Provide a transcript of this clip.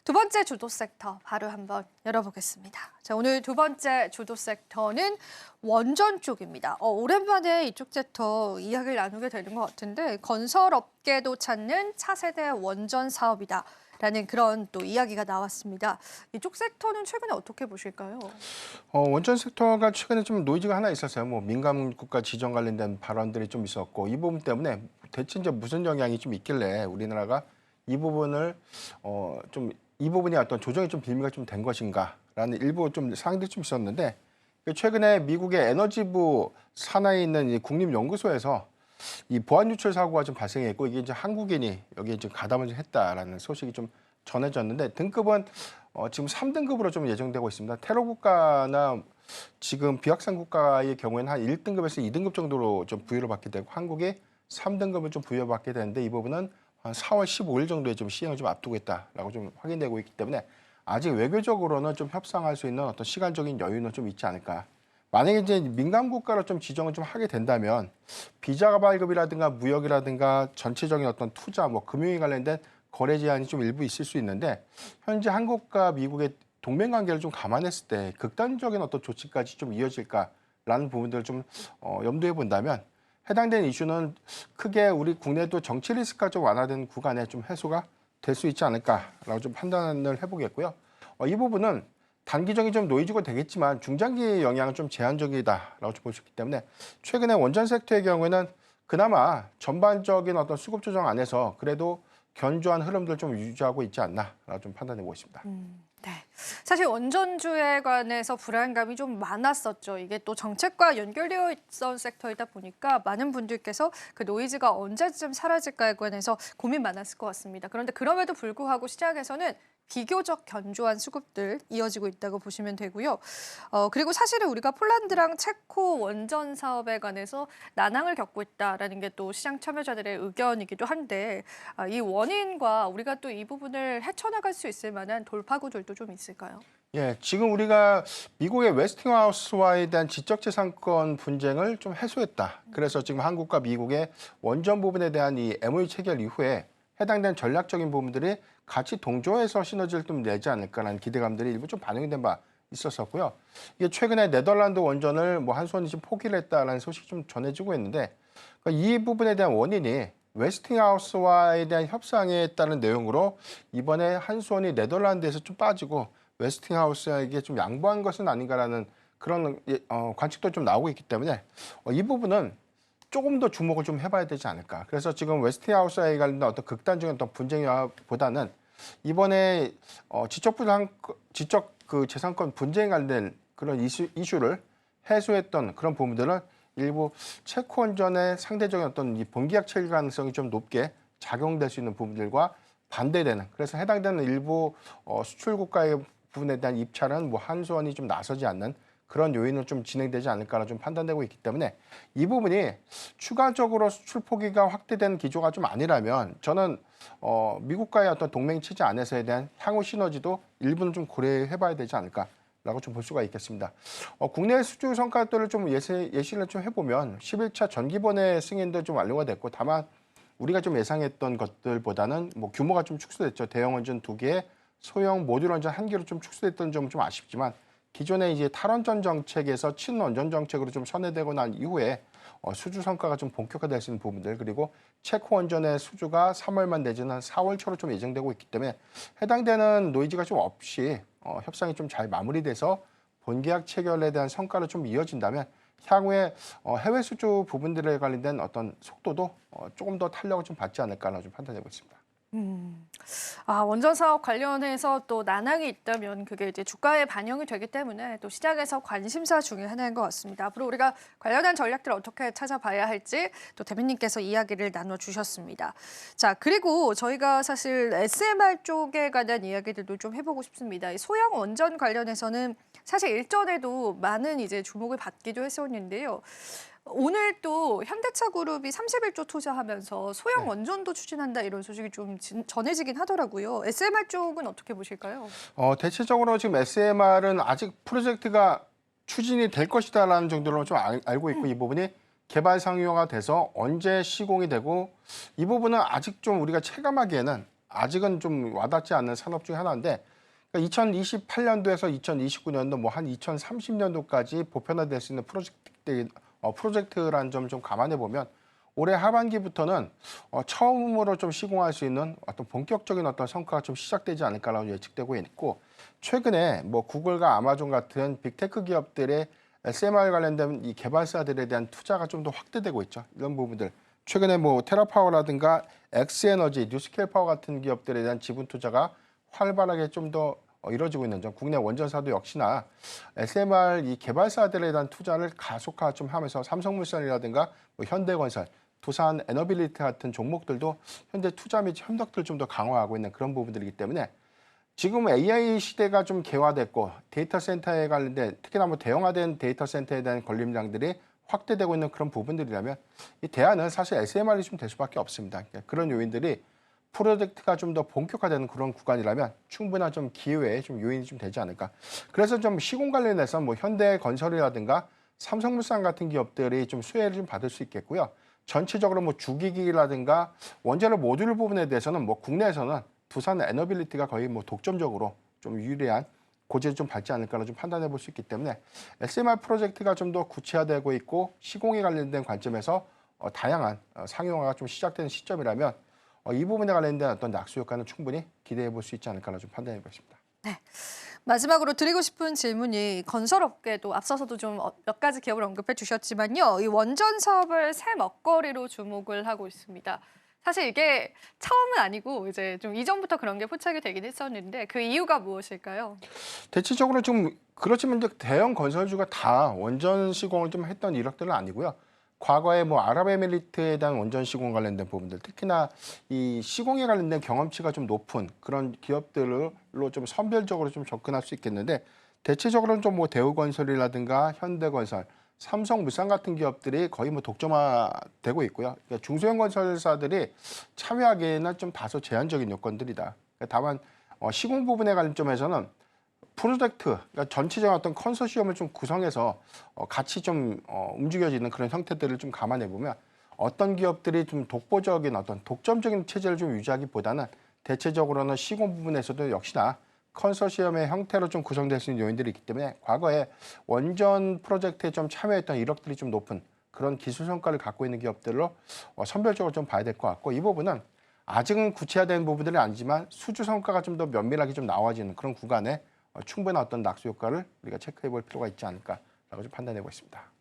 두 번째 주도 섹터 바로 한번 열어보겠습니다. 자, 오늘 두 번째 주도 섹터는 원전 쪽입니다. 오랜만에 이쪽 섹터 이야기를 나누게 되는 것 같은데 건설업계도 찾는 차세대 원전 사업이다. 라는 그런 또 이야기가 나왔습니다. 이쪽 섹터는 최근에 어떻게 보실까요? 원전 섹터가 최근에 좀 노이즈가 하나 있었어요. 뭐 민간 국가 지정 관련된 발언들이 좀 있었고 이 부분 때문에 대체 이제 무슨 영향이 좀 있길래 우리나라가 이 부분을 이 부분이 어떤 조정이 좀 빌미가 좀 된 것인가라는 일부 좀 사항들이 좀 있었는데 최근에 미국의 에너지부 산하에 있는 이 국립연구소에서 이 보안 유출 사고가 좀 발생했고 이게 이제 한국인이 여기에 좀 가담을 좀 했다라는 소식이 좀 전해졌는데 등급은 지금 3등급으로 좀 예정되고 있습니다. 테러 국가나 지금 비확산 국가의 경우에는 한 1등급에서 2등급 정도로 좀 부여를 받게 되고 한국이 3등급을 좀 부여받게 되는데 이 부분은 한 4월 15일 정도에 좀 시행을 좀 앞두고 있다라고 좀 확인되고 있기 때문에 아직 외교적으로는 좀 협상할 수 있는 어떤 시간적인 여유는 좀 있지 않을까. 만약에 이제 민간 국가로 좀 지정을 좀 하게 된다면 비자 발급이라든가 무역이라든가 전체적인 어떤 투자, 뭐 금융에 관련된 거래 제한이 좀 일부 있을 수 있는데 현재 한국과 미국의 동맹 관계를 좀 감안했을 때 극단적인 어떤 조치까지 좀 이어질까라는 부분들을 좀 염두에 본다면 해당되는 이슈는 크게 우리 국내도 정치 리스크가 좀 완화된 구간에 좀 해소가 될 수 있지 않을까라고 좀 판단을 해보겠고요. 이 부분은 단기적인 좀 노이즈가 되겠지만 중장기 영향은 좀 제한적이다라고 볼 수 있기 때문에 최근에 원전 섹터의 경우에는 그나마 전반적인 어떤 수급 조정 안에서 그래도 견조한 흐름들 좀 유지하고 있지 않나라고 좀 판단해 보고 있습니다. 네. 사실 원전주에 관해서 불안감이 좀 많았었죠. 이게 또 정책과 연결되어 있던 섹터이다 보니까 많은 분들께서 그 노이즈가 언제쯤 사라질까에 관해서 고민 많았을 것 같습니다. 그런데 그럼에도 불구하고 시장에서는 비교적 견조한 수급들 이어지고 있다고 보시면 되고요. 그리고 사실은 우리가 폴란드랑 체코 원전 사업에 관해서 난항을 겪고 있다라는 게 또 시장 참여자들의 의견이기도 한데 이 원인과 우리가 또 이 부분을 헤쳐나갈 수 있을 만한 돌파구들도 좀 있을까요? 예, 지금 우리가 미국의 웨스팅하우스와에 대한 지적재산권 분쟁을 좀 해소했다. 그래서 지금 한국과 미국의 원전 부분에 대한 이 MOU 체결 이후에 해당된 전략적인 부분들이 같이 동조해서 시너지를 좀 내지 않을까라는 기대감들이 일부 좀 반영이 된 바 있었었고요. 이게 최근에 네덜란드 원전을 뭐 한수원이 좀 포기를 했다라는 소식이 좀 전해지고 있는데 그러니까 이 부분에 대한 원인이 웨스팅하우스와에 대한 협상에 따른 내용으로 이번에 한수원이 네덜란드에서 좀 빠지고 웨스팅하우스에게 좀 양보한 것은 아닌가라는 그런 관측도 좀 나오고 있기 때문에 이 부분은 조금 더 주목을 좀 해봐야 되지 않을까. 그래서 지금 웨스팅하우스에 관련된 어떤 극단적인 어떤 분쟁보다는 이번에 지적 그 재산권 분쟁에 관련된 그런 이슈를 해소했던 그런 부분들은 일부 체코 원전의 상대적인 어떤 이 본계약 체결 가능성이 좀 높게 작용될 수 있는 부분들과 반대되는 그래서 해당되는 일부 수출 국가의 부분에 대한 입찰은 뭐 한수원이 좀 나서지 않는 그런 요인은 좀 진행되지 않을까라 좀 판단되고 있기 때문에 이 부분이 추가적으로 수출 포기가 확대된 기조가 좀 아니라면 저는 미국과의 어떤 동맹 체제 안에서에 대한 향후 시너지도 일부는 좀 고려해봐야 되지 않을까라고 좀 볼 수가 있겠습니다. 국내 수주 성과들을 좀 예시를 좀 해보면 11차 전기번외 승인도 좀 완료가 됐고 다만 우리가 좀 예상했던 것들보다는 뭐 규모가 좀 축소됐죠. 대형 원전 2개, 소형 모듈 원전 1개로 좀 축소됐던 점은 좀 아쉽지만 기존의 이제 탈원전 정책에서 친원전 정책으로 좀 선회되고 난 이후에 수주 성과가 좀 본격화될 수 있는 부분들 그리고 체코 원전의 수주가 3월만 내지는 한 4월 초로 좀 예정되고 있기 때문에 해당되는 노이즈가 좀 없이 협상이 좀 잘 마무리돼서 본계약 체결에 대한 성과로 좀 이어진다면 향후에 해외 수주 부분들에 관련된 어떤 속도도 조금 더 탄력을 좀 받지 않을까라고 좀 판단하고 있습니다. 원전 사업 관련해서 또 난항이 있다면 그게 이제 주가에 반영이 되기 때문에 또 시장에서 관심사 중에 하나인 것 같습니다. 앞으로 우리가 관련한 전략들을 어떻게 찾아봐야 할지 또 대표님께서 이야기를 나눠주셨습니다. 자, 그리고 저희가 사실 SMR 쪽에 관한 이야기들도 좀 해보고 싶습니다. 이 소형 원전 관련해서는 사실 일전에도 많은 이제 주목을 받기도 했었는데요. 오늘 또 현대차 그룹이 31조 투자하면서 소형 네. 원전도 추진한다 이런 소식이 좀 전해지긴 하더라고요. SMR 쪽은 어떻게 보실까요? 대체적으로 지금 SMR은 아직 프로젝트가 추진이 될 것이다라는 정도로 좀 알고 있고 이 부분이 개발 상용화가 돼서 언제 시공이 되고 이 부분은 아직 좀 우리가 체감하기에는 아직은 좀 와닿지 않는 산업 중에 하나인데, 그러니까 2028년도에서 2029년도 뭐 한 2030년도까지 보편화될 수 있는 프로젝트라는 점 좀 감안해 보면 올해 하반기부터는 처음으로 좀 시공할 수 있는 어떤 본격적인 어떤 성과가 좀 시작되지 않을까라고 예측되고 있고, 최근에 뭐 구글과 아마존 같은 빅테크 기업들의 SMR 관련된 이 개발사들에 대한 투자가 좀 더 확대되고 있죠. 이런 부분들. 최근에 뭐 테라파워라든가 엑스에너지, 뉴스케일파워 같은 기업들에 대한 지분 투자가 활발하게 좀 더 이루어지고 있는 점, 국내 원전사도 역시나 SMR 이 개발사들에 대한 투자를 가속화 좀 하면서 삼성물산이라든가 뭐 현대건설, 두산 에너빌리티 같은 종목들도 현재 투자 및 협력들을 좀 더 강화하고 있는 그런 부분들이기 때문에 지금 AI 시대가 좀 개화됐고 데이터 센터에 관련된 특히나 뭐 대형화된 데이터 센터에 대한 걸림장들이 확대되고 있는 그런 부분들이라면 이 대안은 사실 SMR이 좀 될 수밖에 없습니다. 그러니까 그런 요인들이 프로젝트가 좀 더 본격화되는 그런 구간이라면 충분한 좀 기회에 좀 요인이 좀 되지 않을까. 그래서 좀 시공 관련해서 뭐 현대건설이라든가 삼성물산 같은 기업들이 좀 수혜를 좀 받을 수 있겠고요. 전체적으로 뭐 주기기라든가 원자력 모듈 부분에 대해서는 뭐 국내에서는 두산 에너빌리티가 거의 뭐 독점적으로 좀 유리한 고지를 좀 밟지 않을까라 좀 판단해 볼 수 있기 때문에 SMR 프로젝트가 좀 더 구체화되고 있고 시공에 관련된 관점에서 다양한 상용화가 좀 시작되는 시점이라면 이 부분에 관련된 어떤 낙수 효과는 충분히 기대해 볼 수 있지 않을까라 좀 판단해 보겠습니다. 네. 마지막으로 드리고 싶은 질문이 건설업계도 앞서서도 좀 몇 가지 기업을 언급해 주셨지만요. 이 원전 사업을 새 먹거리로 주목을 하고 있습니다. 사실 이게 처음은 아니고 이제 좀 이전부터 그런 게 포착이 되긴 했었는데 그 이유가 무엇일까요? 대체적으로 좀 그렇지만 이제 대형 건설주가 다 원전 시공을 좀 했던 이력들은 아니고요. 과거에 뭐 아랍에미리트에 대한 원전 시공 관련된 부분들, 특히나 이 시공에 관련된 경험치가 좀 높은 그런 기업들로 좀 선별적으로 좀 접근할 수 있겠는데, 대체적으로는 좀 뭐 대우건설이라든가 현대건설, 삼성물산 같은 기업들이 거의 뭐 독점화되고 있고요. 그러니까 중소형 건설사들이 참여하기에는 좀 다소 제한적인 요건들이다. 다만 시공 부분에 관련 점에서는 프로젝트, 그러니까 전체적인 어떤 컨소시엄을 좀 구성해서 같이 좀 움직여지는 그런 형태들을 좀 감안해 보면 어떤 기업들이 좀 독보적인 어떤 독점적인 체제를 좀 유지하기보다는 대체적으로는 시공 부분에서도 역시나 컨소시엄의 형태로 좀 구성될 수 있는 요인들이 있기 때문에 과거에 원전 프로젝트에 좀 참여했던 이력들이 좀 높은 그런 기술 성과를 갖고 있는 기업들로 선별적으로 좀 봐야 될 것 같고, 이 부분은 아직은 구체화된 부분들은 아니지만 수주 성과가 좀 더 면밀하게 좀 나와지는 그런 구간에 충분한 어떤 낙수 효과를 우리가 체크해 볼 필요가 있지 않을까라고 좀 판단해 보겠습니다.